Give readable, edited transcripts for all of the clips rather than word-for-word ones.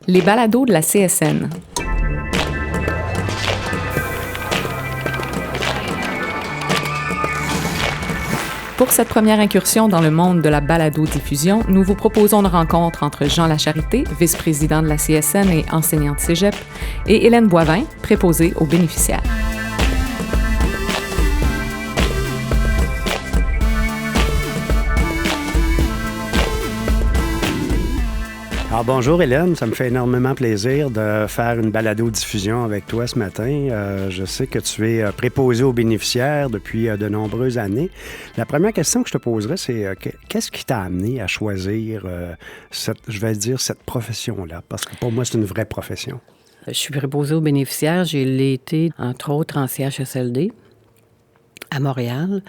Les balados de la CSN. Pour cette première incursion dans le monde de la balado-diffusion, nous vous proposons une rencontre entre Jean Lacharité, vice-président de la CSN et enseignante cégep, et Hélène Boivin, préposée aux bénéficiaires. Alors, bonjour Hélène, ça me fait énormément plaisir de faire une balado-diffusion avec toi ce matin. Je sais que tu es préposée aux bénéficiaires depuis de nombreuses années. La première question que je te poserais, c'est qu'est-ce qui t'a amené à choisir cette profession-là? Parce que pour moi, c'est une vraie profession. Je suis préposée aux bénéficiaires. J'ai été, entre autres, en CHSLD à Montréal.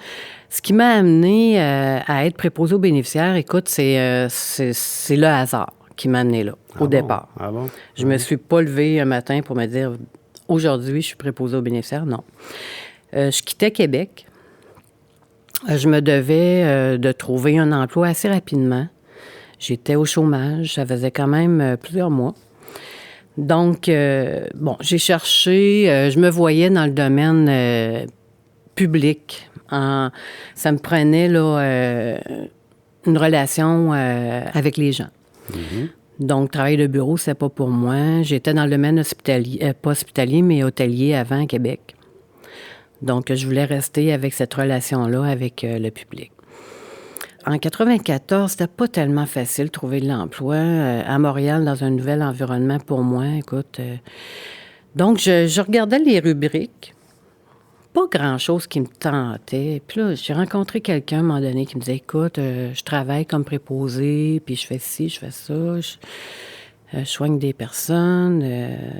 Ce qui m'a amené à être préposée aux bénéficiaires, écoute, c'est le hasard qui m'a amené là, au départ. Ah bon? Je me suis pas levée un matin pour me dire « Aujourd'hui, je suis préposée aux bénéficiaires », non. Je quittais Québec. Je me devais de trouver un emploi assez rapidement. J'étais au chômage, ça faisait quand même plusieurs mois. Donc, j'ai cherché, je me voyais dans le domaine public. Ça me prenait là, une relation avec les gens. Mm-hmm. Donc, travail de bureau, c'est pas pour moi. J'étais dans le domaine hospitalier, pas hospitalier, mais hôtelier avant à Québec. Donc, je voulais rester avec cette relation-là avec le public. En 94, c'était pas tellement facile de trouver de l'emploi à Montréal dans un nouvel environnement pour moi. Écoute, donc, je regardais les rubriques. Pas grand-chose qui me tentait. Puis là, j'ai rencontré quelqu'un à un moment donné qui me disait « Écoute, je travaille comme préposée, puis je fais ci, je fais ça, je soigne des personnes,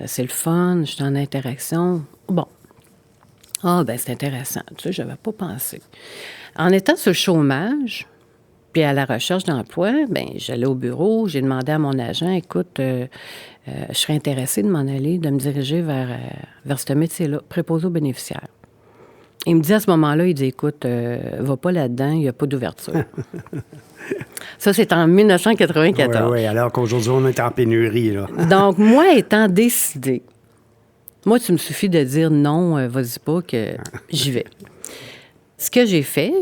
c'est le fun, je suis en interaction. » Bon. Ah, ben c'est intéressant. Tu sais, j'avais pas pensé. En étant sur le chômage, puis à la recherche d'emploi, ben j'allais au bureau, j'ai demandé à mon agent « Écoute, je serais intéressée de m'en aller, de me diriger vers ce métier-là, préposé aux bénéficiaires. » Il me dit à ce moment-là, il dit, écoute, va pas là-dedans, il n'y a pas d'ouverture. Ça, c'est en 1994. Oui, alors qu'aujourd'hui, on est en pénurie, là. Donc, moi, étant décidée, moi, tu me suffit de dire non, vas-y pas, que j'y vais. Ce que j'ai fait,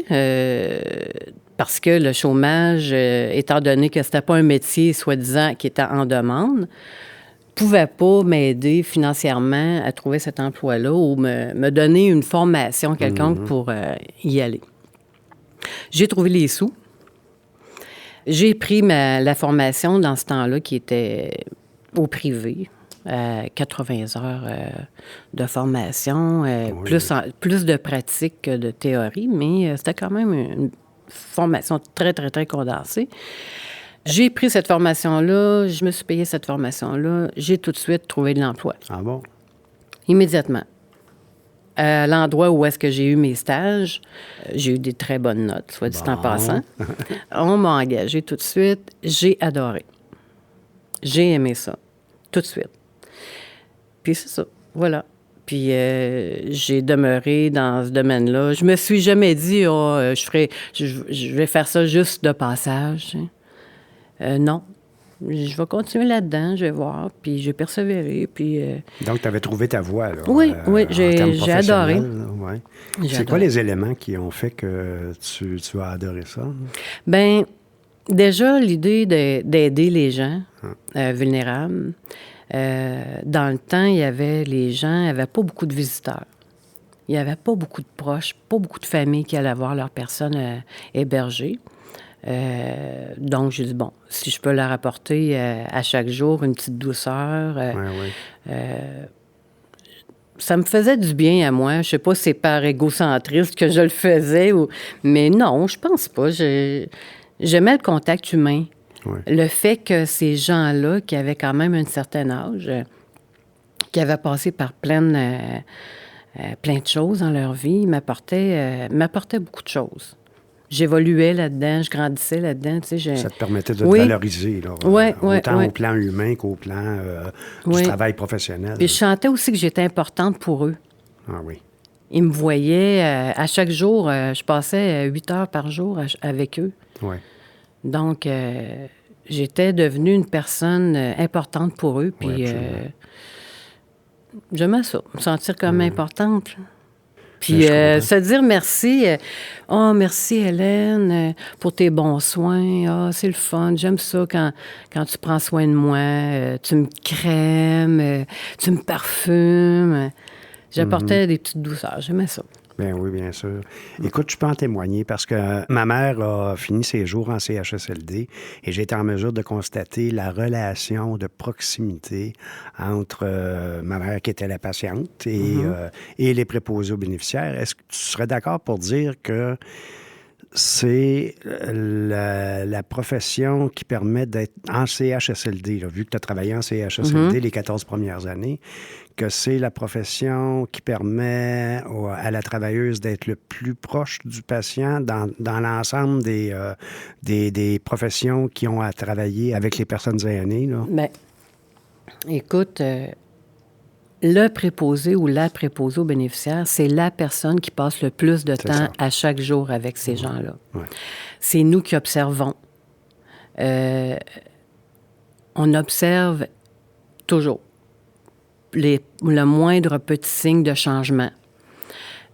parce que le chômage, étant donné que c'était pas un métier, soi-disant, qui était en demande, pouvait pas m'aider financièrement à trouver cet emploi-là ou me donner une formation quelconque pour y aller. J'ai trouvé les sous. J'ai pris la formation dans ce temps-là qui était au privé, 80 heures de formation, plus de pratique que de théorie, mais c'était quand même une formation très, très, très condensée. J'ai pris cette formation-là, je me suis payé cette formation-là, j'ai tout de suite trouvé de l'emploi. Ah bon? Immédiatement. À l'endroit où est-ce que j'ai eu mes stages, j'ai eu des très bonnes notes, soit dit en passant. On m'a engagé tout de suite. J'ai adoré. J'ai aimé ça, tout de suite. Puis c'est ça, voilà. Puis j'ai demeuré dans ce domaine-là. Je me suis jamais dit, je vais faire ça juste de passage. Non. Je vais continuer là-dedans, je vais voir, puis j'ai persévéré, puis... Donc, tu avais trouvé ta voie, là. Oui, j'ai adoré. Ouais. C'est quoi les éléments qui ont fait que tu as adoré ça? Bien, déjà, l'idée d'aider les gens vulnérables. Dans le temps, les gens n'avaient pas beaucoup de visiteurs. Il n'y avait pas beaucoup de proches, pas beaucoup de familles qui allaient voir leurs personnes hébergées. Donc, j'ai dit, bon, si je peux leur apporter à chaque jour une petite douceur, ça me faisait du bien à moi. Je sais pas si c'est par égocentrisme que je le faisais, mais non, je pense pas. J'aimais le contact humain. Ouais. Le fait que ces gens-là, qui avaient quand même un certain âge, qui avaient passé par plein de choses dans leur vie, m'apportaient beaucoup de choses. J'évoluais là-dedans, je grandissais là-dedans. Tu sais, ça te permettait de te valoriser, là, autant au plan humain qu'au plan du travail professionnel. Puis je sentais aussi que j'étais importante pour eux. Ah oui. Ils me voyaient à chaque jour. Je passais 8 heures par jour avec eux. Oui. Donc, j'étais devenue une personne importante pour eux. Puis j'aimais ça, me sentir comme importante. Puis se dire merci. Oh, merci Hélène pour tes bons soins. Ah, c'est le fun. J'aime ça quand tu prends soin de moi. Tu me crèmes, tu me parfumes. J'apportais des petites douceurs. J'aimais ça. Bien oui, bien sûr. Écoute, je peux en témoigner parce que ma mère a fini ses jours en CHSLD et j'ai été en mesure de constater la relation de proximité entre ma mère qui était la patiente et les préposés aux bénéficiaires. Est-ce que tu serais d'accord pour dire que c'est la profession qui permet d'être en CHSLD, là, vu que tu as travaillé en CHSLD les 14 premières années, que c'est la profession qui permet à la travailleuse d'être le plus proche du patient dans l'ensemble des professions qui ont à travailler avec les personnes aînées? Là? Bien, écoute, le préposé ou la préposée aux bénéficiaires, c'est la personne qui passe le plus de temps à chaque jour avec ces gens-là. Ouais. C'est nous qui observons. On observe toujours le moindre petit signe de changement,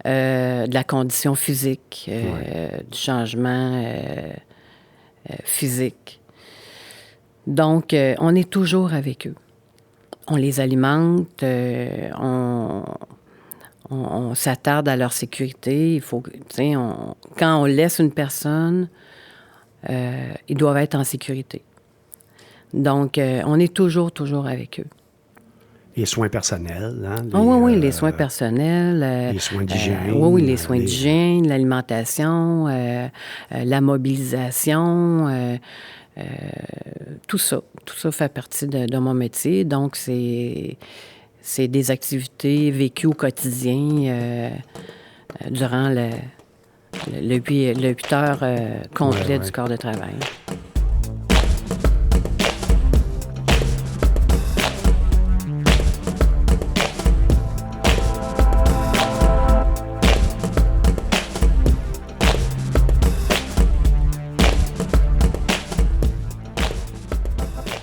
de la condition physique, du changement physique. Donc, on est toujours avec eux. On les alimente, on s'attarde à leur sécurité. Il faut, quand on laisse une personne, ils doivent être en sécurité. Donc, on est toujours avec eux. Les soins personnels, hein? Oui, les soins personnels. Les soins d'hygiène. Oui, les soins d'hygiène, l'alimentation, la mobilisation, tout ça fait partie de mon métier. Donc, c'est des activités vécues au quotidien durant le 8 heures complet du corps de travail.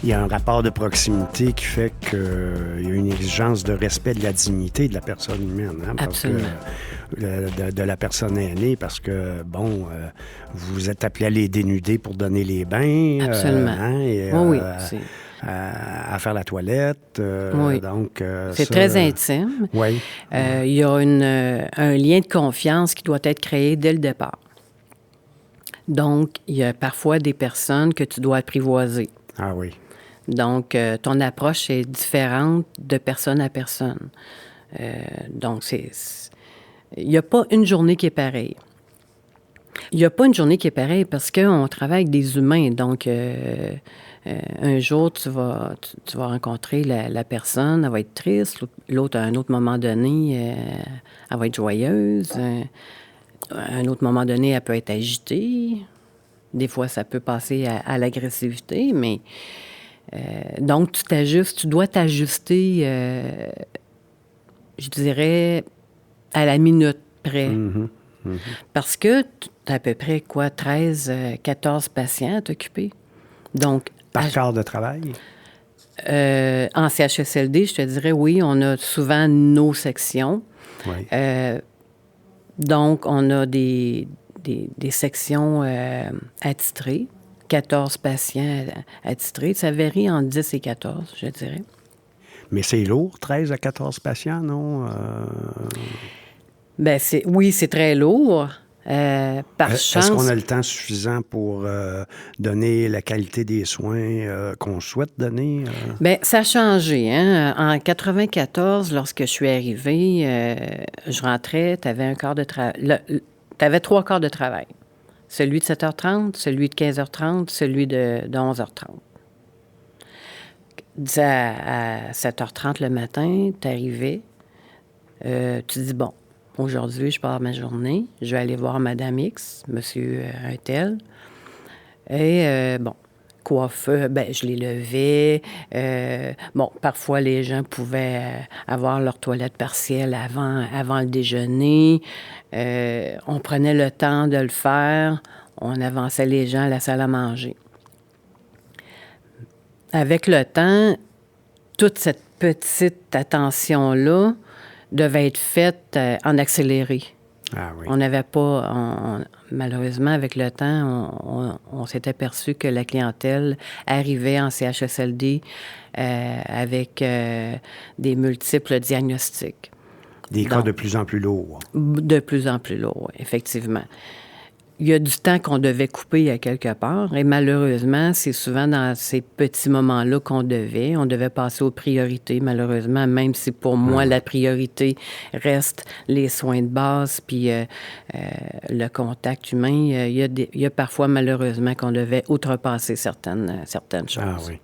Il y a un rapport de proximité qui fait qu'il y a une exigence de respect de la dignité de la personne humaine. Hein, absolument. De la personne aînée, parce que, vous êtes appelé à les dénuder pour donner les bains. Absolument. À faire la toilette. Oui. Donc, c'est très intime. Oui. Il y a un lien de confiance qui doit être créé dès le départ. Donc, il y a parfois des personnes que tu dois apprivoiser. Ah oui. Donc, ton approche est différente de personne à personne. Donc, il n'y a pas une journée qui est pareille. Il n'y a pas une journée qui est pareille parce qu'on travaille avec des humains. Donc, un jour, tu vas rencontrer la personne, elle va être triste. L'autre, à un autre moment donné, elle va être joyeuse. À un autre moment donné, elle peut être agitée. Des fois, ça peut passer à l'agressivité, mais... donc, tu dois t'ajuster, je dirais, à la minute près. Parce que tu as à peu près, 13, 14 patients à t'occuper. Donc, par quart de travail? En CHSLD, je te dirais, oui, on a souvent nos sections. Oui. Donc, on a des sections attitrées. 14 patients attitrés. Ça varie entre 10 et 14, je dirais. Mais c'est lourd, 13 à 14 patients, non? Bien, oui, c'est très lourd. Par chance... Est-ce qu'on a le temps suffisant pour donner la qualité des soins qu'on souhaite donner? Bien, ça a changé. Hein? En 94, lorsque je suis arrivée, je rentrais, tu avais un quart de travail. Tu avais 3 quarts de travail. Celui de 7h30, celui de 15h30, celui de 11h30. À 7h30 le matin, tu arrivais, tu dis, bon, aujourd'hui, je pars ma journée, je vais aller voir Madame X, Monsieur un tel, et coiffeur, je les levais. Parfois, les gens pouvaient avoir leur toilette partielle avant le déjeuner. On prenait le temps de le faire. On avançait les gens à la salle à manger. avec le temps, toute cette petite attention-là devait être faite en accéléré. Ah oui. On n'avait pas... malheureusement, avec le temps, on s'est aperçu que la clientèle arrivait en CHSLD avec des multiples diagnostics. Des cas de plus en plus lourds. De plus en plus lourds, effectivement. Il y a du temps qu'on devait couper à quelque part et malheureusement, c'est souvent dans ces petits moments-là qu'on devait passer aux priorités, malheureusement, même si pour moi, la priorité reste les soins de base puis le contact humain. Il y a parfois, malheureusement, qu'on devait outrepasser certaines choses. Ah oui.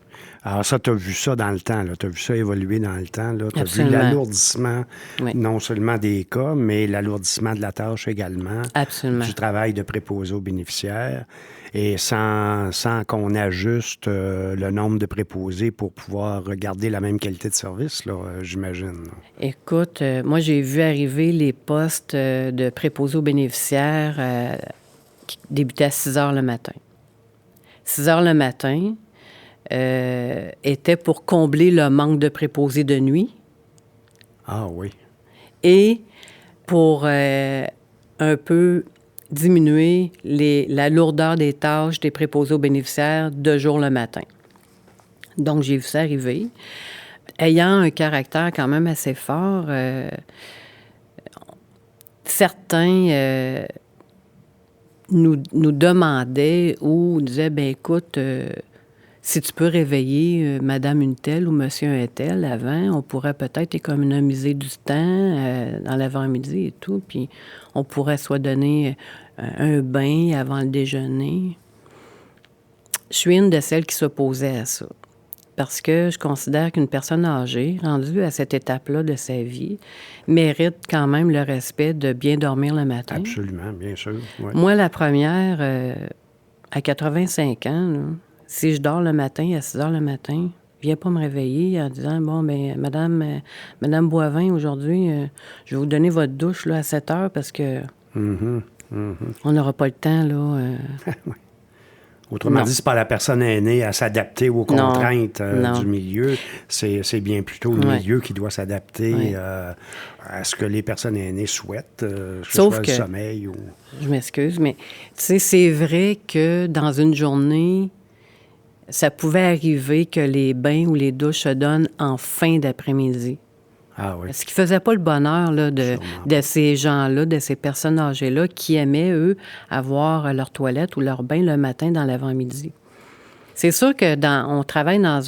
Alors ça, tu as vu ça dans le temps, tu as vu ça évoluer dans le temps. Tu as vu Absolument. l'alourdissement, Oui. non seulement des cas, mais l'alourdissement de la tâche également. Absolument. Du travail de préposé aux bénéficiaires. Et sans qu'on ajuste le nombre de préposés pour pouvoir garder la même qualité de service, là, j'imagine. Écoute, moi, j'ai vu arriver les postes de préposés aux bénéficiaires qui débutaient à 6 heures le matin. 6 heures le matin était pour combler le manque de préposés de nuit Ah oui. et pour un peu diminuer la lourdeur des tâches des préposés aux bénéficiaires de jour le matin. Donc, j'ai vu ça arriver. Ayant un caractère quand même assez fort, certains nous demandaient ou disaient, bien écoute, si tu peux réveiller Madame une telle ou Monsieur un tel avant, on pourrait peut-être économiser du temps dans l'avant-midi et tout, puis on pourrait soit donner un bain avant le déjeuner. Je suis une de celles qui s'opposait à ça. Parce que je considère qu'une personne âgée, rendue à cette étape-là de sa vie, mérite quand même le respect de bien dormir le matin. Absolument, bien sûr. Ouais. Moi, la première, à 85 ans, là, si je dors le matin, à 6 heures le matin, viens pas me réveiller en disant, bon, bien, Madame Boivin, aujourd'hui, je vais vous donner votre douche là, à 7 heures parce que on n'aura pas le temps, là. Oui. Autrement dit, c'est pas la personne aînée à s'adapter aux contraintes du milieu. C'est bien plutôt le milieu qui doit s'adapter à ce que les personnes aînées souhaitent, que ce soit le sommeil ou... Je m'excuse, mais tu sais, c'est vrai que dans une journée, ça pouvait arriver que les bains ou les douches se donnent en fin d'après-midi. Ah oui. Ce qui faisait pas le bonheur là, de ces gens-là, de ces personnes âgées-là qui aimaient, eux, avoir leur toilette ou leur bain le matin dans l'avant-midi. C'est sûr que on travaille dans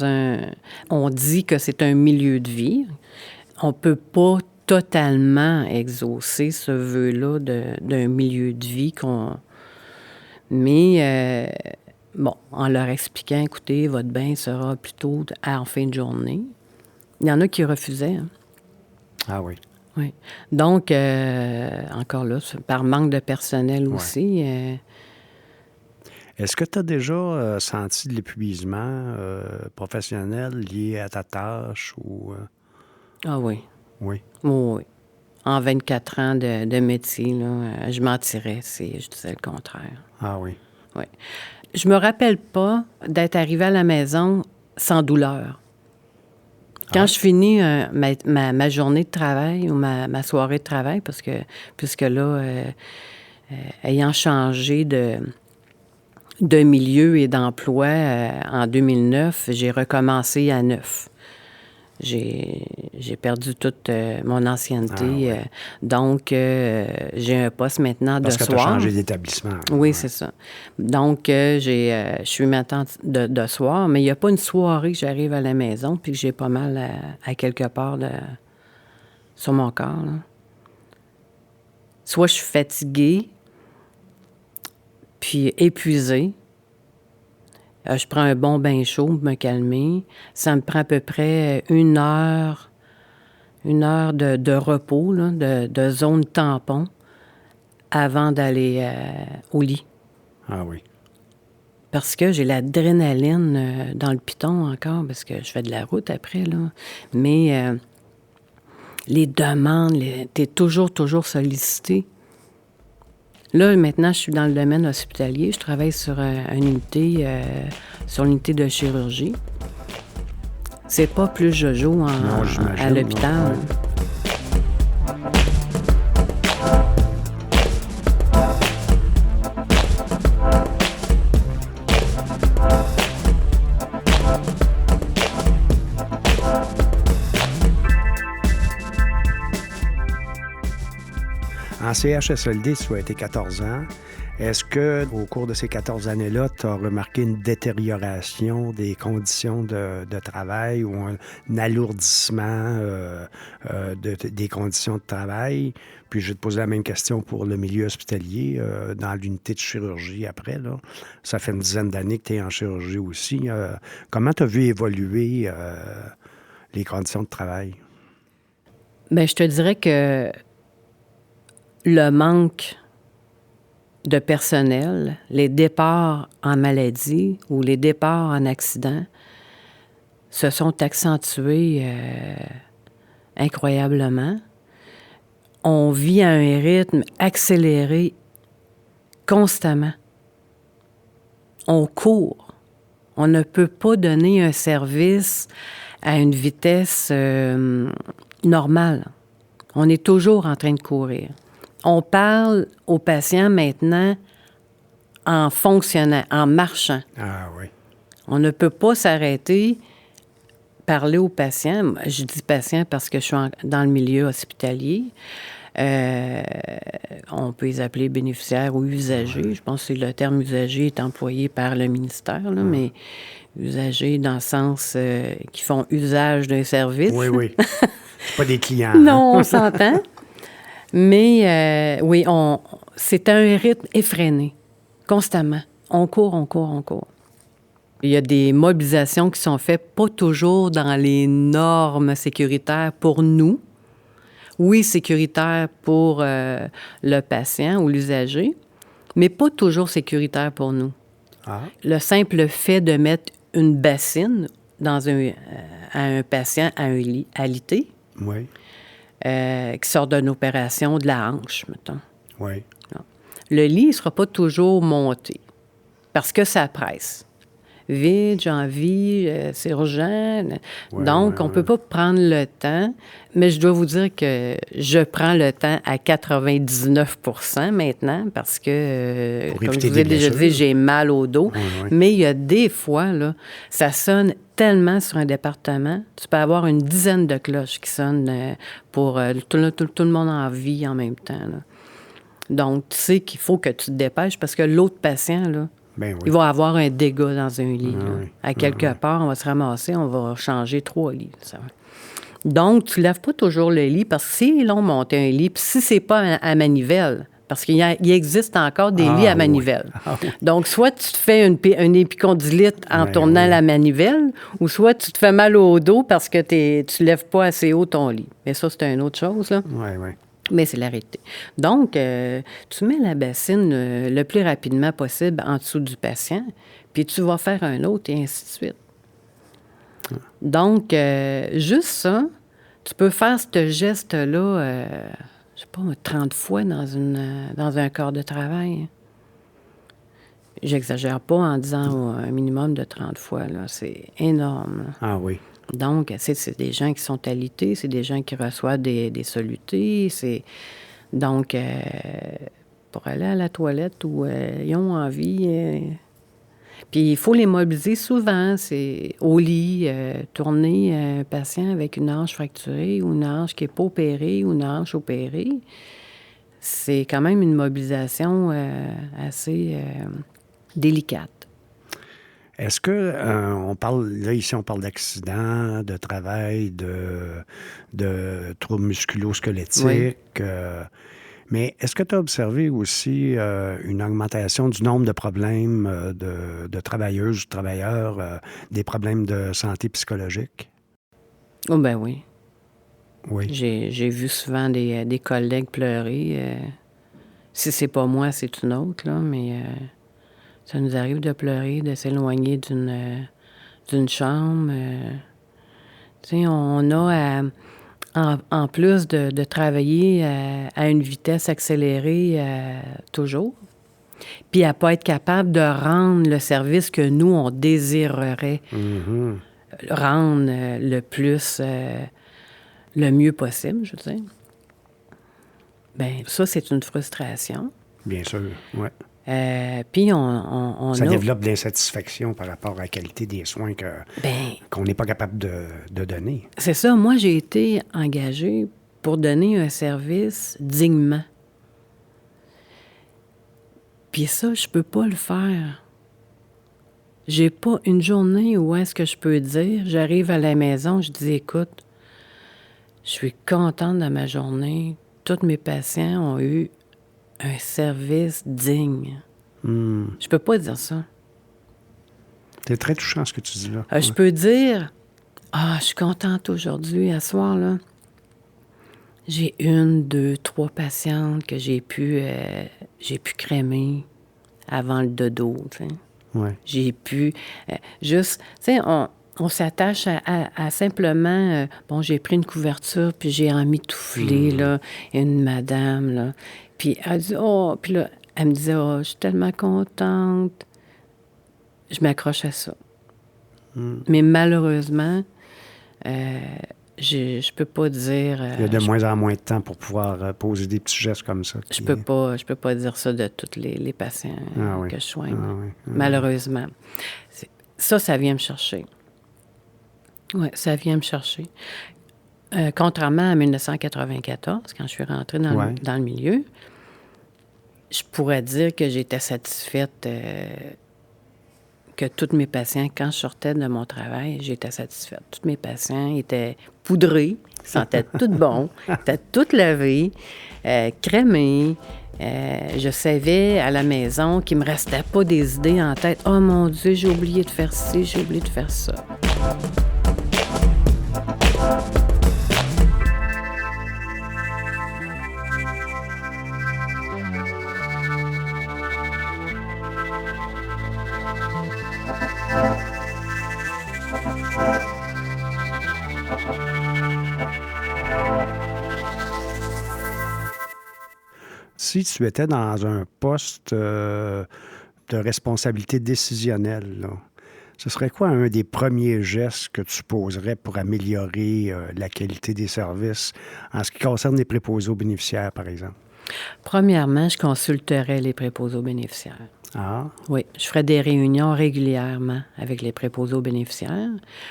on dit que c'est un milieu de vie. On peut pas totalement exaucer ce vœu-là d'un milieu de vie Mais, en leur expliquant, écoutez, votre bain sera plutôt en fin de journée. Il y en a qui refusaient, hein. Ah oui. Oui. Donc, encore là, par manque de personnel aussi. Est-ce que tu as déjà senti de l'épuisement professionnel lié à ta tâche ou... Ah oui. Oui. Oui. En 24 ans de métier, là, je mentirais si je disais le contraire. Ah oui. Oui. Je me rappelle pas d'être arrivée à la maison sans douleur. Quand je finis ma journée de travail ou ma soirée de travail, puisque là, ayant changé de milieu et d'emploi en 2009, j'ai recommencé à neuf. J'ai perdu toute mon ancienneté. Donc, j'ai un poste maintenant de soir. Parce que tu as changé d'établissement. Oui, c'est ça. Donc, je suis maintenant de soir, mais il n'y a pas une soirée que j'arrive à la maison puis que j'ai pas mal à quelque part sur mon corps, là. Soit je suis fatiguée, puis épuisée. Je prends un bon bain chaud pour me calmer. Ça me prend à peu près une heure de repos, là, de zone tampon avant d'aller au lit. Ah oui. Parce que j'ai l'adrénaline dans le piton encore, parce que je fais de la route après, là. Mais les demandes, t'es toujours sollicité. Là, maintenant, je suis dans le domaine hospitalier. Je travaille sur l'unité de chirurgie. C'est pas plus jojo Non, à l'hôpital. Ouais. En CHSLD, tu as été 14 ans. Est-ce que, au cours de ces 14 années-là, tu as remarqué une détérioration des conditions de travail ou un alourdissement des conditions de travail? Puis je vais te poser la même question pour le milieu hospitalier, dans l'unité de chirurgie après, là. Ça fait une dizaine d'années que tu es en chirurgie aussi. Comment tu as vu évoluer les conditions de travail? Bien, je te dirais que le manque de personnel, les départs en maladie ou les départs en accident se sont accentués incroyablement. On vit à un rythme accéléré constamment. On court. On ne peut pas donner un service à une vitesse normale. On est toujours en train de courir. On parle aux patients maintenant en fonctionnant, en marchant. Ah oui. On ne peut pas s'arrêter, parler aux patients. Je dis patients parce que je suis dans le milieu hospitalier. On peut les appeler bénéficiaires ou usagers. Je pense que le terme usager est employé par le ministère, là, mais usagers dans le sens qui font usage d'un service. Oui, oui. C'est pas des clients. Non, on s'entend. Mais oui, c'est un rythme effréné, constamment. On court, on court, on court. Il y a des mobilisations qui sont faites pas toujours dans les normes sécuritaires pour nous. Oui, sécuritaires pour le patient ou l'usager, mais pas toujours sécuritaires pour nous. Ah. Le simple fait de mettre une bassine à un patient à un lit alité, Oui. qui sort d'une opération de la hanche, mettons. Oui. Non. Le lit ne sera pas toujours monté parce que ça presse. Vite, j'ai envie, c'est urgent. Ouais, Donc, ouais, on ne peut pas prendre le temps. Mais je dois vous dire que je prends le temps à 99 % maintenant parce que, Pour comme éviter je vous ai des déjà blessures. dit, j'ai mal au dos. Ouais, ouais. Mais il y a des fois, là, ça sonne tellement sur un département. Tu peux avoir une dizaine de cloches qui sonnent pour tout le monde en vie en même temps, là. Donc, tu sais qu'il faut que tu te dépêches parce que l'autre patient, là, Ben oui. il va avoir un dégât dans un lit. Ah là. oui. À quelque part, on va se ramasser, on va changer 3 lits. Ça va. Donc, tu ne lèves pas toujours le lit parce que s'ils ont monté un lit, puis si c'est pas à manivelle, parce qu'il existe encore des lits à oui. manivelle. Ah oui. Donc, soit tu te fais un épicondylite en Ben tournant oui. la manivelle, ou soit tu te fais mal au dos parce que tu ne lèves pas assez haut ton lit. Mais ça, c'est une autre chose, là. Oui, oui. Mais c'est la réalité. Donc, tu mets la bassine le plus rapidement possible en dessous du patient, puis tu vas faire un autre et ainsi de suite. Donc, juste ça, tu peux faire ce geste-là, je sais pas, 30 fois dans un corps de travail. J'exagère pas en disant un minimum de 30 fois, là. C'est énorme, là. Ah oui. Donc, c'est des gens qui sont alités, c'est des gens qui reçoivent des solutés. Donc, pour aller à la toilette où ils ont envie. Puis, il faut les mobiliser souvent. C'est au lit, tourner un patient avec une hanche fracturée ou une hanche qui n'est pas opérée ou une hanche opérée. C'est quand même une mobilisation assez délicate. Est-ce que on parle d'accidents, de travail, de troubles musculo-squelettiques, mais est-ce que tu as observé aussi une augmentation du nombre de problèmes de travailleuses ou travailleurs, des problèmes de santé psychologique? Oh ben oui. Oui. J'ai vu souvent des collègues pleurer. Si c'est pas moi, c'est une autre, là, mais ça nous arrive de pleurer, de s'éloigner d'une chambre. Tu sais, on a en plus de travailler à une vitesse accélérée toujours, puis à pas être capable de rendre le service que nous, on désirerait rendre le plus, le mieux possible, je veux dire. Bien, ça, c'est une frustration. Bien sûr, oui. Puis on Ça a... développe de l'insatisfaction par rapport à la qualité des soins qu'on n'est pas capable de donner. C'est ça. Moi, j'ai été engagée pour donner un service dignement. Puis ça, je peux pas le faire. J'ai pas une journée où est-ce que je peux dire, j'arrive à la maison, je dis, écoute, je suis contente de ma journée. Tous mes patients ont eu un service digne. Je peux pas dire ça. C'est très touchant ce que tu dis là. Je peux dire, je suis contente aujourd'hui, à soir, là. J'ai 1, 2, 3 patientes que j'ai pu crémer avant le dodo, tu sais. Ouais. J'ai pu juste, tu sais, on s'attache à simplement, j'ai pris une couverture, puis j'ai emmitouflé, là, une madame, là. Puis elle dit, puis là, elle me disait, je suis tellement contente. Je m'accroche à ça. Mais malheureusement, je peux pas dire... Il y a de moins en moins de temps pour pouvoir poser des petits gestes comme ça. Je peux pas dire ça de tous les patients que je soigne. Malheureusement. Ça vient me chercher. Oui, ça vient me chercher. Contrairement à 1994, quand je suis rentrée dans le milieu, je pourrais dire que j'étais satisfaite que tous mes patients, quand je sortais de mon travail, j'étais satisfaite. Tous mes patients étaient poudrés, sentaient tout bon, étaient tout lavés, crémés. Je savais à la maison qu'il ne me restait pas des idées en tête. « Oh mon Dieu, j'ai oublié de faire ci, j'ai oublié de faire ça. » Si tu étais dans un poste de responsabilité décisionnelle, là, ce serait quoi un des premiers gestes que tu poserais pour améliorer la qualité des services en ce qui concerne les préposés aux bénéficiaires, par exemple? Premièrement, je consulterais les préposés aux bénéficiaires. Ah. Oui, je ferais des réunions régulièrement avec les préposés aux bénéficiaires.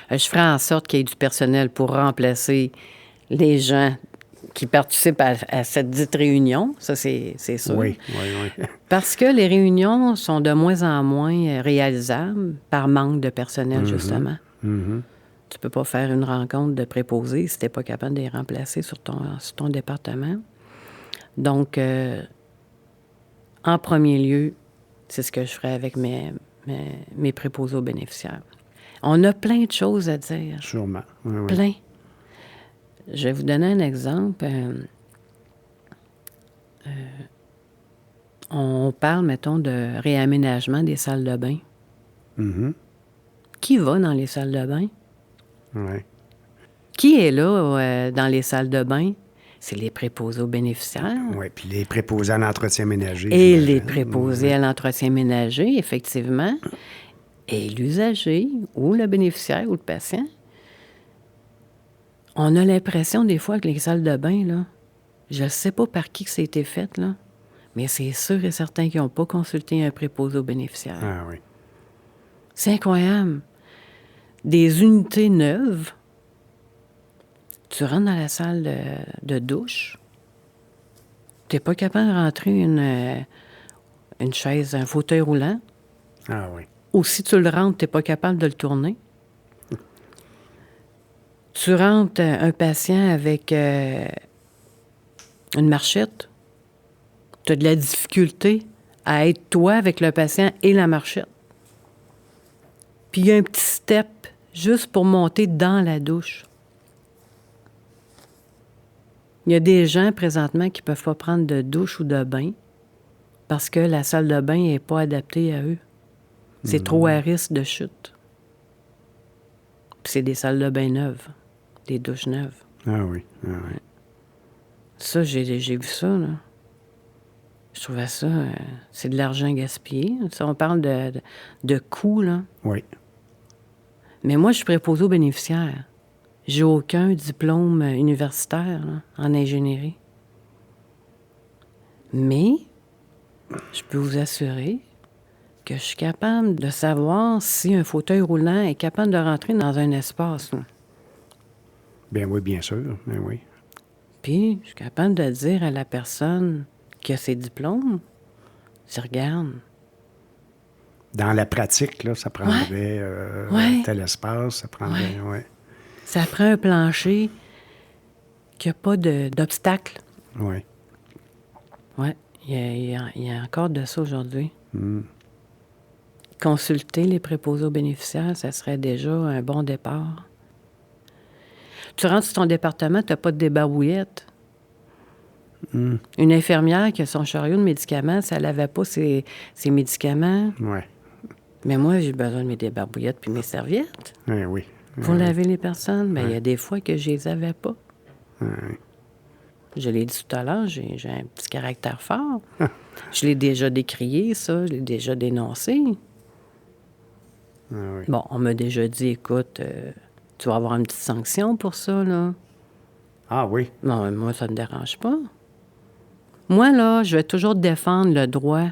Je ferais en sorte qu'il y ait du personnel pour remplacer les gens qui participent à cette dite réunion. Ça, c'est sûr. Oui. Parce que les réunions sont de moins en moins réalisables par manque de personnel, justement. Mm-hmm. Tu peux pas faire une rencontre de préposés si tu n'es pas capable de les remplacer sur ton département. Donc, en premier lieu, c'est ce que je ferais avec mes préposés aux bénéficiaires. On a plein de choses à dire. Sûrement. Oui. Plein. Je vais vous donner un exemple. On parle, mettons, de réaménagement des salles de bain. Mm-hmm. Qui va dans les salles de bain? Oui. Qui est là dans les salles de bain? C'est les préposés aux bénéficiaires. Oui, puis les préposés à l'entretien ménager. Et les préposés à l'entretien ménager, effectivement. Et l'usager, ou le bénéficiaire, ou le patient. On a l'impression, des fois, que les salles de bain, là, je ne sais pas par qui que ça a été fait, là, mais c'est sûr et certain qu'ils n'ont pas consulté un préposé aux bénéficiaires. Ah oui. C'est incroyable. Des unités neuves, tu rentres dans la salle de douche, tu n'es pas capable de rentrer une chaise, un fauteuil roulant. Ah oui. Ou si tu le rentres, tu n'es pas capable de le tourner. Tu rentres un patient avec une marchette, tu as de la difficulté à être toi avec le patient et la marchette. Puis il y a un petit step juste pour monter dans la douche. Il y a des gens présentement qui ne peuvent pas prendre de douche ou de bain parce que la salle de bain n'est pas adaptée à eux. C'est trop à risque de chute. Puis c'est des salles de bain neuves, des douches neuves. Ah oui. Ah oui. Ça, j'ai vu ça, là. Je trouvais ça, c'est de l'argent gaspillé. Ça, on parle de coûts, là. Oui. Mais moi, je suis préposée aux bénéficiaires. J'ai aucun diplôme universitaire là, en ingénierie. Mais je peux vous assurer que je suis capable de savoir si un fauteuil roulant est capable de rentrer dans un espace. Là. Bien oui, bien sûr. Bien oui. Puis, je suis capable de dire à la personne qui a ses diplômes, tu regardes. Dans la pratique, là, ça prendrait tel espace, ça prendrait... Ouais. Ça prend un plancher qui n'a pas d'obstacle. Oui. Oui, il y a encore de ça aujourd'hui. Consulter les préposés aux bénéficiaires, ça serait déjà un bon départ. Tu rentres sur ton département, tu n'as pas de débarbouillette. Une infirmière qui a son chariot de médicaments, ça ne lavait pas ses médicaments. Oui. Mais moi, j'ai besoin de mes débarbouillettes puis mes serviettes. Oui. Pour laver les personnes. Mais il y a des fois que je les avais pas. Oui. Je l'ai dit tout à l'heure, j'ai un petit caractère fort. Je l'ai déjà décrié, ça. Je l'ai déjà dénoncé. Oui. Bon, on m'a déjà dit, écoute, tu vas avoir une petite sanction pour ça, là. Ah oui? Non, moi, ça ne me dérange pas. Moi, là, je vais toujours défendre le droit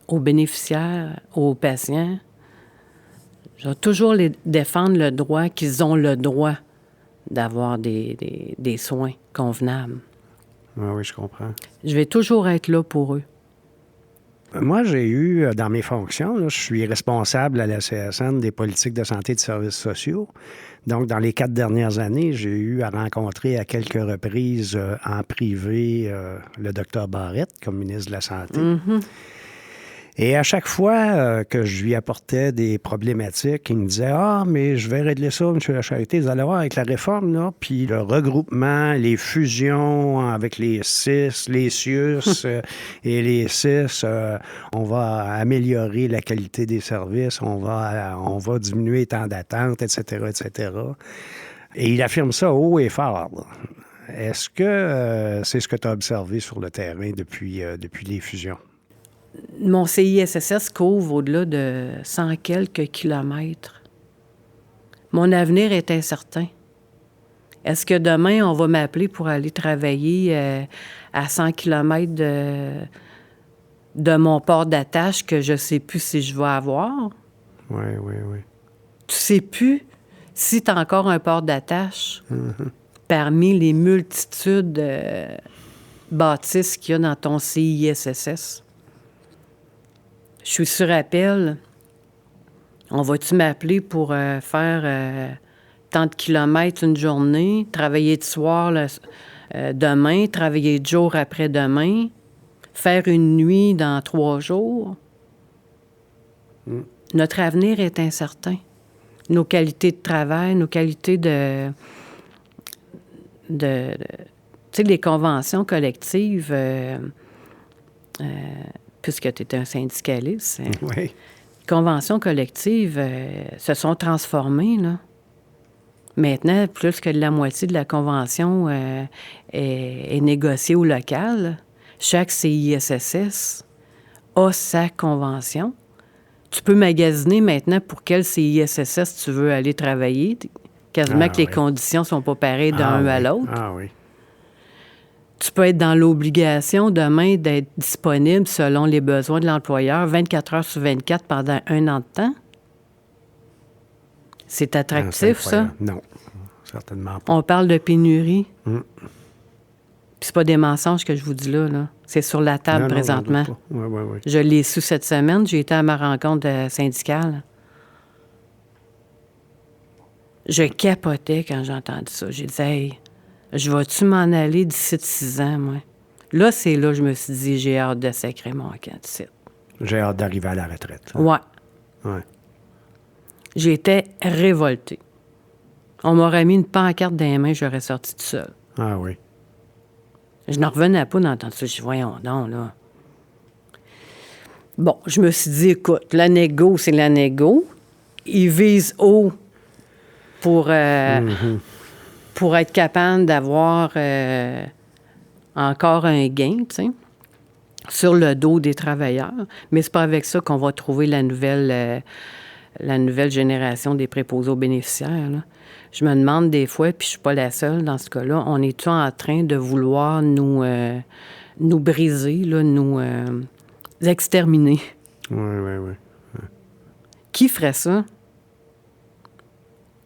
aux bénéficiaires, aux patients. Je vais toujours les défendre le droit qu'ils ont le droit d'avoir des soins convenables. Ah oui, je comprends. Je vais toujours être là pour eux. Moi, j'ai eu, dans mes fonctions, là, je suis responsable à la CSN des politiques de santé et de services sociaux. Donc, dans les 4 dernières années, j'ai eu à rencontrer à quelques reprises en privé le docteur Barrette comme ministre de la Santé. Et à chaque fois que je lui apportais des problématiques, il me disait « Ah, mais je vais régler ça, M. Lacharité. Vous allez voir, avec la réforme, là, puis le regroupement, les fusions avec les CIS, les CIUS et les CIS, on va améliorer la qualité des services, on va diminuer les temps d'attente, etc., etc. » Et il affirme ça haut et fort. Là. Est-ce que c'est ce que tu as observé sur le terrain depuis les fusions? Mon CISSS couvre au-delà de 100 quelques kilomètres. Mon avenir est incertain. Est-ce que demain, on va m'appeler pour aller travailler à 100 kilomètres de mon port d'attache que je ne sais plus si je vais avoir? Oui. Tu sais plus si tu as encore un port d'attache parmi les multitudes bâtisses qu'il y a dans ton CISSS. Je suis sur appel. On va-tu m'appeler pour faire tant de kilomètres une journée, travailler de soir demain, travailler de jour après-demain, faire une nuit dans 3 jours? Notre avenir est incertain. Nos qualités de travail, nos qualités tu sais, les conventions collectives... puisque tu es un syndicaliste, oui. Les conventions collectives se sont transformées, là. Maintenant, plus que la moitié de la convention est négociée au local. Chaque CISSS a sa convention. Tu peux magasiner maintenant pour quel CISSS tu veux aller travailler. Quasiment que les conditions ne sont pas pareilles d'un à l'autre. Ah oui. Tu peux être dans l'obligation demain d'être disponible selon les besoins de l'employeur 24 heures sur 24 pendant 1 an de temps. C'est attractif, ça? Non, certainement pas. On parle de pénurie. Puis c'est pas des mensonges que je vous dis là. C'est sur la table présentement. Oui. Je l'ai su cette semaine. J'ai été à ma rencontre syndicale. Je capotais quand j'ai entendu ça. J'ai dit, hey, je vais-tu m'en aller d'ici 6 ans, moi? Là, c'est là que je me suis dit, j'ai hâte de sacrer mon camp d'ici. J'ai hâte d'arriver à la retraite. Ouais. J'étais révoltée. On m'aurait mis une pancarte dans les mains, j'aurais sorti tout seul. Ah oui. Je n'en revenais pas d'entendre ça. Je dis, voyons donc, là. Bon, je me suis dit, écoute, la négo, c'est la négo. Ils visent haut pour être capable d'avoir encore un gain, tu sais, sur le dos des travailleurs. Mais c'est pas avec ça qu'on va trouver la nouvelle la nouvelle génération des préposés aux bénéficiaires, là. Je me demande des fois, puis je suis pas la seule dans ce cas-là, on est-tu en train de vouloir nous briser, là, nous exterminer? Oui. Qui ferait ça?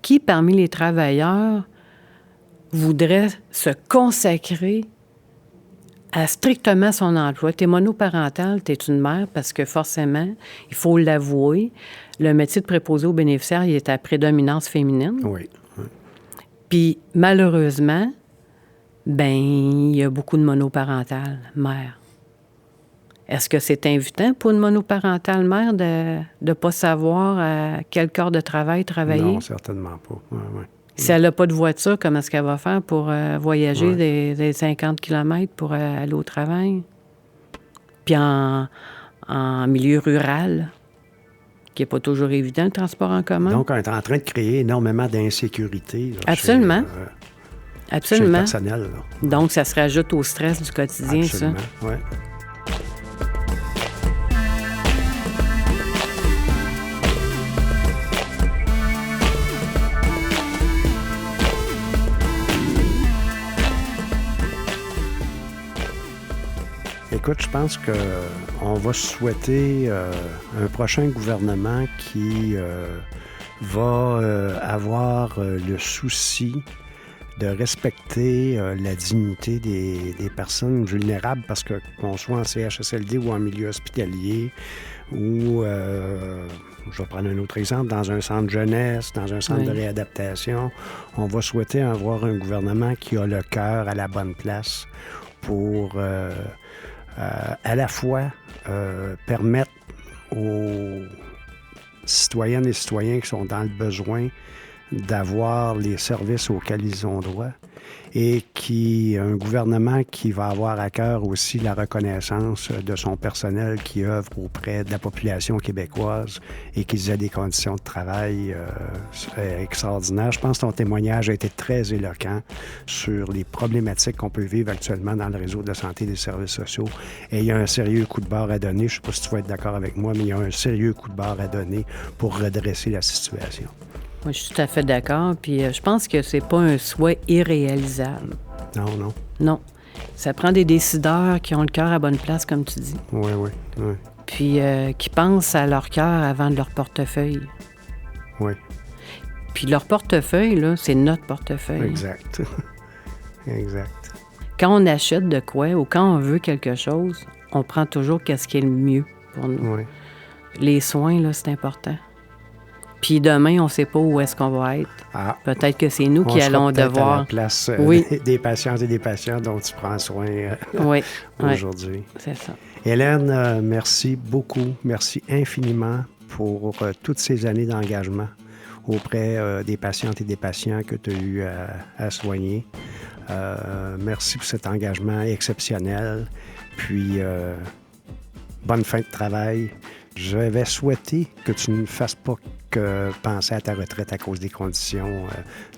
Qui, parmi les travailleurs, voudrait se consacrer à strictement son emploi? T'es monoparentale, t'es une mère, parce que forcément, il faut l'avouer, le métier de préposé aux bénéficiaires, il est à prédominance féminine. Oui. Puis, malheureusement, il y a beaucoup de monoparentales mères. Est-ce que c'est invitant pour une monoparentale mère de ne pas savoir à quel corps de travail travailler? Non, certainement pas. Ouais. Si elle n'a pas de voiture, comment est-ce qu'elle va faire pour voyager des 50 km pour aller au travail? Puis en milieu rural, qui n'est pas toujours évident, le transport en commun. Donc, on est en train de créer énormément d'insécurité. Là, absolument. Chez le personnel. Là. Donc, ça se rajoute au stress du quotidien, absolument, ça. Oui. Écoute, je pense qu'on va souhaiter un prochain gouvernement qui va avoir le souci de respecter la dignité des personnes vulnérables parce qu'on soit en CHSLD ou en milieu hospitalier ou, je vais prendre un autre exemple, dans un centre jeunesse, dans un centre de réadaptation, on va souhaiter avoir un gouvernement qui a le cœur à la bonne place pour à la fois permettre aux citoyennes et citoyens qui sont dans le besoin d'avoir les services auxquels ils ont droit et un gouvernement qui va avoir à cœur aussi la reconnaissance de son personnel qui œuvre auprès de la population québécoise et qu'ils aient des conditions de travail extraordinaires. Je pense que ton témoignage a été très éloquent sur les problématiques qu'on peut vivre actuellement dans le réseau de santé et des services sociaux. Et il y a un sérieux coup de barre à donner. Je ne sais pas si tu vas être d'accord avec moi, mais il y a un sérieux coup de barre à donner pour redresser la situation. Moi, je suis tout à fait d'accord. Puis je pense que c'est pas un souhait irréalisable. Non. Non. Ça prend des décideurs qui ont le cœur à bonne place, comme tu dis. Oui. Puis qui pensent à leur cœur avant de leur portefeuille. Oui. Puis leur portefeuille, là, c'est notre portefeuille. Exact. Exact. Quand on achète de quoi ou quand on veut quelque chose, on prend toujours qu'est-ce qui est le mieux pour nous. Oui. Les soins, là, c'est important. Puis demain, on ne sait pas où est-ce qu'on va être. Peut-être que c'est nous qui allons devoir... à la place des patientes et des patients dont tu prends soin aujourd'hui. C'est ça. Hélène, merci beaucoup. Merci infiniment pour toutes ces années d'engagement auprès des patientes et des patients que tu as eu à soigner. Merci pour cet engagement exceptionnel. Puis, bonne fin de travail. Je vais souhaiter que tu ne fasses pas que penser à ta retraite à cause des conditions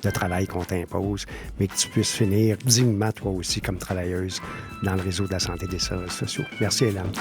de travail qu'on t'impose, mais que tu puisses finir dignement, toi aussi, comme travailleuse, dans le réseau de la santé et des services sociaux. Merci, Hélène.